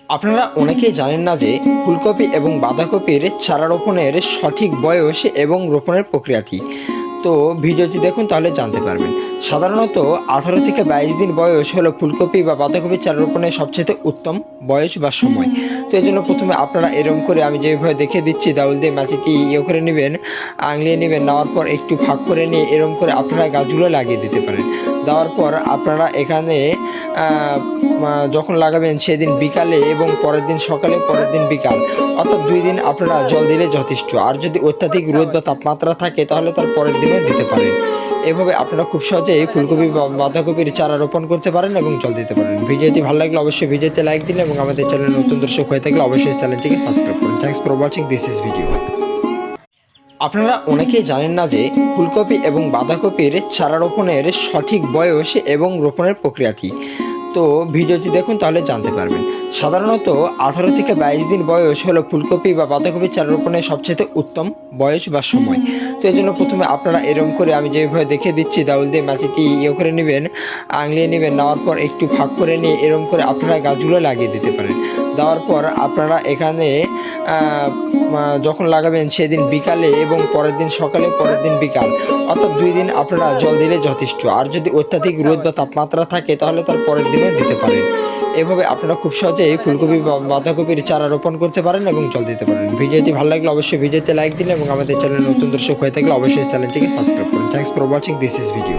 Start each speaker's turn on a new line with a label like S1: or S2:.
S1: আপনারা অনেকেই জানেন না যে ফুলকপি এবং বাঁধাকপির চারা রোপণের সঠিক বয়স এবং রোপণের প্রক্রিয়াটি। তো ভিডিওটি দেখুন, তাহলে জানতে পারবেন। সাধারণত 18 থেকে 22 দিন বয়স হলো ফুলকপি বা বাঁধাকপির চারা রোপণের সবচেয়ে উত্তম বয়স বা সময়। তো এই জন্য প্রথমে আপনারা এরকম করে আমি যেভাবে দেখিয়ে দিচ্ছি, দাউল দিয়ে মাটিটি করে নেবেন, আঙলিয়ে নেবেন, নেওয়ার পর একটু ভাগ করে নিয়ে এরকম করে আপনারা গাছগুলো লাগিয়ে দিতে পারেন। দেওয়ার পর আপনারা এখানে যখন লাগাবেন সেদিন বিকালে এবং পরের দিন সকালে, পরের দিন বিকাল, অর্থাৎ 2 দিন আপনারা জল দিলে যথেষ্ট। আর যদি অত্যাধিক রোদ বা তাপমাত্রা থাকে তাহলে তার পরের দিনও দিতে পারেন। এভাবে আপনারা খুব সহজেই ফুলকপি বা বাঁধাকপির চারা রোপণ করতে পারেন এবং জল দিতে পারেন। ভিডিওটি ভালো লাগলে অবশ্যই ভিডিওতে লাইক দিন এবং আমাদের চ্যানেলে নতুন দর্শক হয়ে থাকলে অবশ্যই চ্যানেলটিকে সাবস্ক্রাইব করুন। Thanks for watching this is video. আপনারা অনেকেই জানেন না যে ফুলকপি এবং বাঁধাকপির চারা রোপণের সঠিক বয়স এবং রোপণের প্রক্রিয়াটি। তো ভিডিওটি দেখুন, তাহলে জানতে পারবেন। সাধারণত 18 থেকে 22 দিন বয়স হলো ফুলকপি বা বাঁধাকপির চারা রোপণের সবচেয়ে উত্তম বয়স বা সময়। তো এই জন্য প্রথমে আপনারা এরকম করে আমি যেভাবে দেখিয়ে দিচ্ছি, দাউল দিয়ে মাটিটি করে নেবেন, আঙলিয়ে নেবেন, নেওয়ার পর একটু ভাগ করে নিয়ে এরকম করে আপনারা গাছগুলো লাগিয়ে দিতে পারেন। দেওয়ার পর আপনারা এখানে যখন লাগাবেন সেদিন বিকালে এবং পরের দিন সকালে, পরের দিন বিকাল, অর্থাৎ 2 দিন আপনারা জল দিলে যথেষ্ট। আর যদি অত্যাধিক রোদ বা তাপমাত্রা থাকে তাহলে তার পরের দিনও দিতে পারেন। এভাবে আপনারা খুব সহজেই ফুলকপি বা বাঁধাকপির চারা রোপণ করতে পারেন এবং জল দিতে পারেন। ভিডিওটি ভালো লাগলে অবশ্যই ভিডিওতে লাইক দিন এবং আমাদের চ্যানেলে নতুন দর্শক হয়ে থাকলে অবশ্যই চ্যানেলটিকে সাবস্ক্রাইব করুন। Thanks for watching this is video.